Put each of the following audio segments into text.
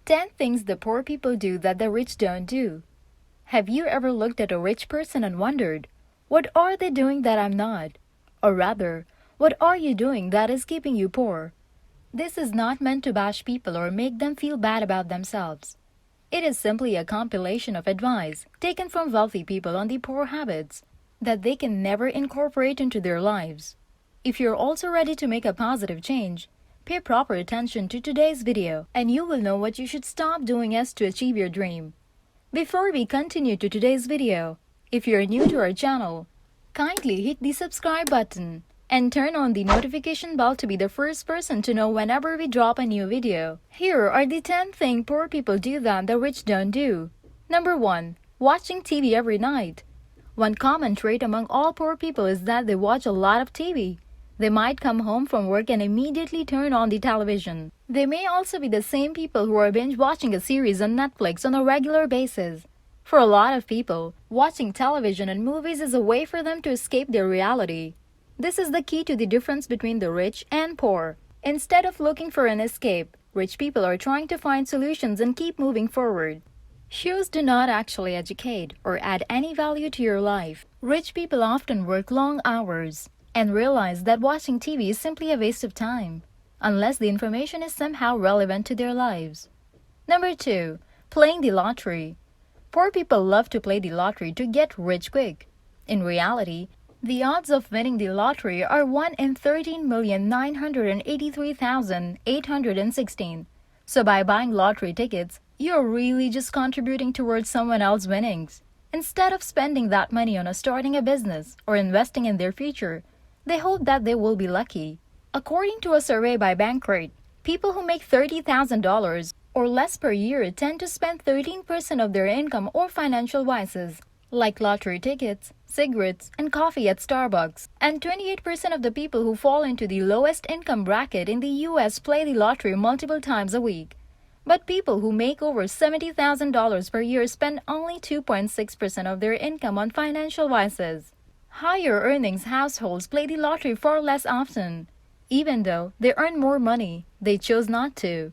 10 things the poor people do that the rich don't do. Have you ever looked at a rich person and wondered, what are they doing that I'm not? Or rather, what are you doing that is keeping you poor? This is not meant to bash people or make them feel bad about themselves. It is simply a compilation of advice taken from wealthy people on the poor habits that they can never incorporate into their lives. If you're also ready to make a positive change, pay proper attention to today's video and you will know what you should stop doing as to achieve your dream. Before we continue to today's video, if you're new to our channel, kindly hit the subscribe button and turn on the notification bell to be the first person to know whenever we drop a new video. Here are the 10 things poor people do that the rich don't do. Number 1. Watching TV every night. One common trait among all poor people is that they watch a lot of TV. They might come home from work and immediately turn on the television. They may also be the same people who are binge watching a series on Netflix on a regular basis. For a lot of people, watching television and movies is a way for them to escape their reality. This is the key to the difference between the rich and poor. Instead of looking for an escape, rich people are trying to find solutions and keep moving forward. Shows do not actually educate or add any value to your life. Rich people often work long hours and realize that watching TV is simply a waste of time, unless the information is somehow relevant to their lives. Number 2. Playing the lottery. Poor people love to play the lottery to get rich quick. In reality, the odds of winning the lottery are 1 in 13,983,816. So by buying lottery tickets, you're really just contributing towards someone else's winnings. Instead of spending that money on starting a business or investing in their future, they hope that they will be lucky. According to a survey by Bankrate, people who make $30,000 or less per year tend to spend 13% of their income on financial vices, like lottery tickets, cigarettes, and coffee at Starbucks. And 28% of the people who fall into the lowest income bracket in the US play the lottery multiple times a week. But people who make over $70,000 per year spend only 2.6% of their income on financial vices. Higher earnings households play the lottery far less often. Even though they earn more money, they chose not to.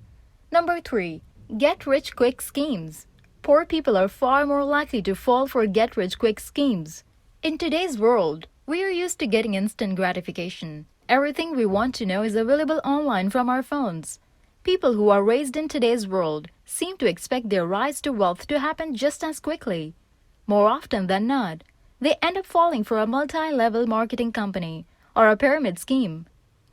Number 3. Get-rich-quick schemes. Poor people are far more likely to fall for get-rich-quick schemes. In today's world, we are used to getting instant gratification. Everything we want to know is available online from our phones. People who are raised in today's world seem to expect their rise to wealth to happen just as quickly. More often than not, they end up falling for a multi-level marketing company or a pyramid scheme.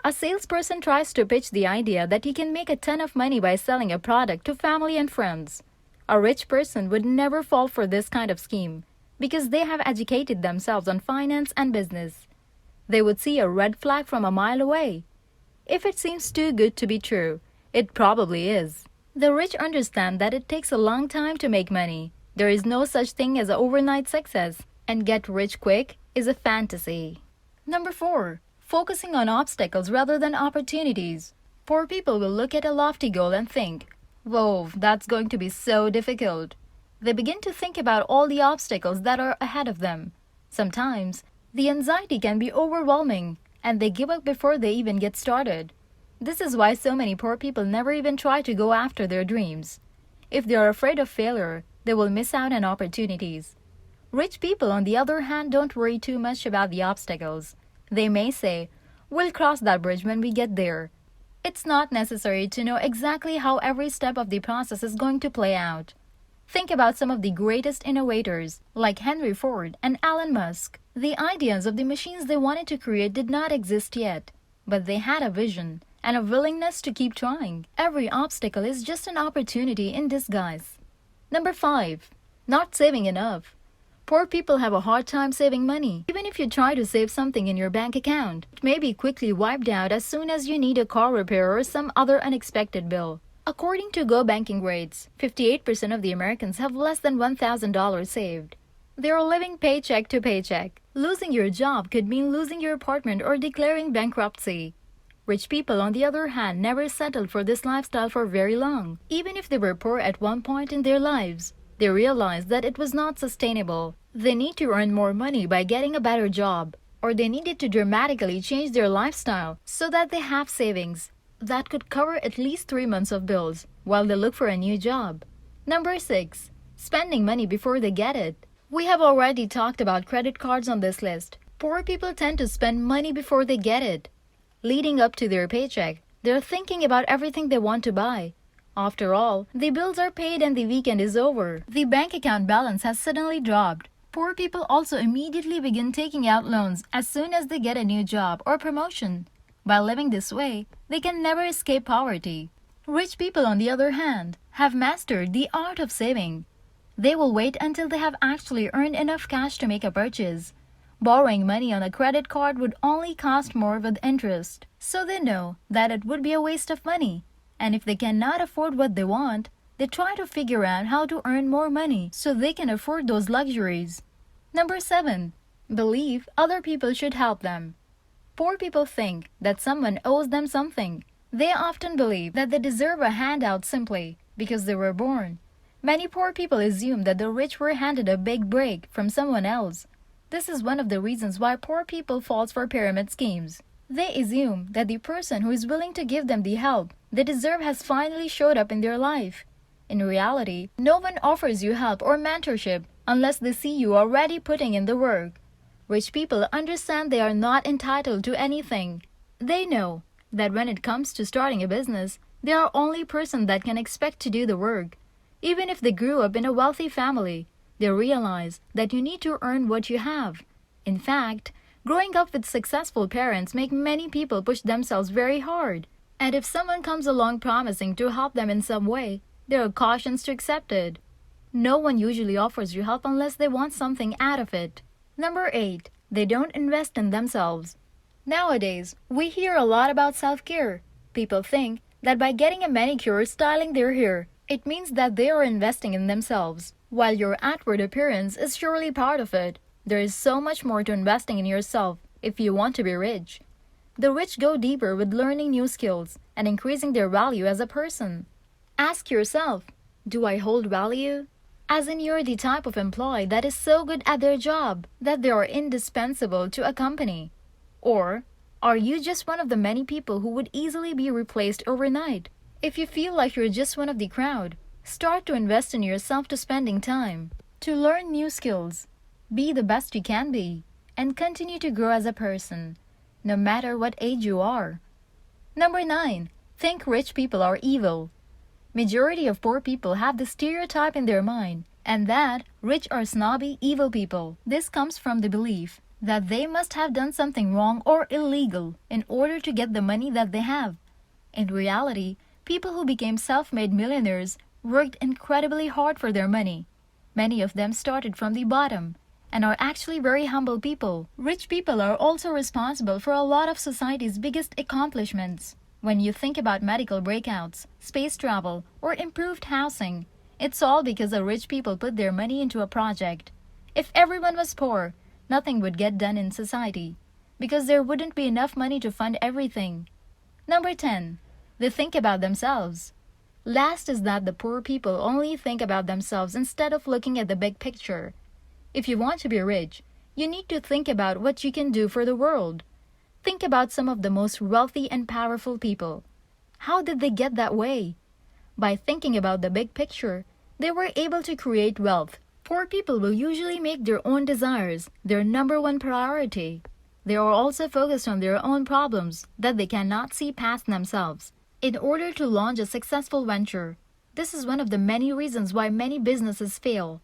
A salesperson tries to pitch the idea that he can make a ton of money by selling a product to family and friends. A rich person would never fall for this kind of scheme because they have educated themselves on finance and business. They would see a red flag from a mile away. If it seems too good to be true, it probably is. The rich understand that it takes a long time to make money. There is no such thing as an overnight success, and get rich quick is a fantasy. Number 4. Focusing on obstacles rather than opportunities. Poor people will look at a lofty goal and think, "Whoa, that's going to be so difficult." They begin to think about all the obstacles that are ahead of them. Sometimes, the anxiety can be overwhelming, and they give up before they even get started. This is why so many poor people never even try to go after their dreams. If they are afraid of failure, they will miss out on opportunities. Rich people, on the other hand, don't worry too much about the obstacles. They may say, "We'll cross that bridge when we get there." It's not necessary to know exactly how every step of the process is going to play out. Think about some of the greatest innovators, like Henry Ford and Elon Musk. The ideas of the machines they wanted to create did not exist yet, but they had a vision and a willingness to keep trying. Every obstacle is just an opportunity in disguise. Number 5. Not saving enough. Poor people have a hard time saving money. Even if you try to save something in your bank account, it may be quickly wiped out as soon as you need a car repair or some other unexpected bill. According to Go Banking Rates, 58% of the Americans have less than $1,000 saved. They are living paycheck to paycheck. Losing your job could mean losing your apartment or declaring bankruptcy. Rich people, on the other hand, never settled for this lifestyle for very long. Even if they were poor at one point in their lives, they realized that it was not sustainable. They need to earn more money by getting a better job, or they needed to dramatically change their lifestyle so that they have savings. that could cover at least 3 months of bills while they look for a new job. Number 6. Spending money before they get it. We have already talked about credit cards on this list. Poor people tend to spend money before they get it. Leading up to their paycheck, they're thinking about everything they want to buy. After all, the bills are paid and the weekend is over. The bank account balance has suddenly dropped. Poor people also immediately begin taking out loans as soon as they get a new job or promotion. By living this way, they can never escape poverty. Rich people, on the other hand, have mastered the art of saving. They will wait until they have actually earned enough cash to make a purchase. Borrowing money on a credit card would only cost more with interest, so they know that it would be a waste of money. And if they cannot afford what they want, they try to figure out how to earn more money so they can afford those luxuries. Number 7. Believe other people should help them. Poor people think that someone owes them something. They often believe that they deserve a handout simply because they were born. Many poor people assume that the rich were handed a big break from someone else. This is one of the reasons why poor people fall for pyramid schemes. They assume that the person who is willing to give them the help they deserve has finally showed up in their life. In reality, no one offers you help or mentorship unless they see you already putting in the work. Rich people understand they are not entitled to anything. They know that when it comes to starting a business, they are the only person that can expect to do the work. Even if they grew up in a wealthy family, they realize that you need to earn what you have. In fact, growing up with successful parents make many people push themselves very hard. And if someone comes along promising to help them in some way, there are cautions to accept it. No one usually offers you help unless they want something out of it. Number 8. They don't invest in themselves. Nowadays, we hear a lot about self-care. People think that by getting a manicure or styling their hair, it means that they are investing in themselves. While your outward appearance is surely part of it, there is so much more to investing in yourself if you want to be rich. The rich go deeper with learning new skills and increasing their value as a person. Ask yourself, do I hold value? As in, you're the type of employee that is so good at their job that they are indispensable to a company. Or are you just one of the many people who would easily be replaced overnight? If you feel like you're just one of the crowd, start to invest in yourself to spending time, to learn new skills, be the best you can be, and continue to grow as a person, no matter what age you are. Number 9. Think rich people are evil. Majority of poor people have the stereotype in their mind, and that rich are snobby, evil people. This comes from the belief that they must have done something wrong or illegal in order to get the money that they have. In reality, people who became self-made millionaires worked incredibly hard for their money. Many of them started from the bottom and are actually very humble people. Rich people are also responsible for a lot of society's biggest accomplishments. When you think about medical breakouts, space travel, or improved housing, it's all because the rich people put their money into a project. If everyone was poor, nothing would get done in society, because there wouldn't be enough money to fund everything. Number 10. They think about themselves. Last is that the poor people only think about themselves instead of looking at the big picture. If you want to be rich, you need to think about what you can do for the world. Think about some of the most wealthy and powerful people. How did they get that way? By thinking about the big picture, they were able to create wealth. Poor people will usually make their own desires their number one priority. They are also focused on their own problems that they cannot see past themselves. In order to launch a successful venture, this is one of the many reasons why many businesses fail.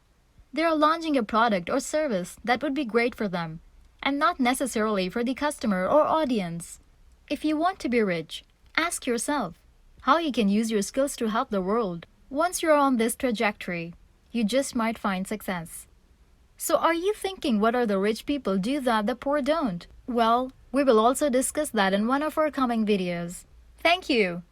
They are launching a product or service that would be great for them, and not necessarily for the customer or audience. If you want to be rich, ask yourself how you can use your skills to help the world. Once you're on this trajectory, you just might find success. So are you thinking what are the rich people do that the poor don't? Well, we will also discuss that in one of our coming videos. Thank you!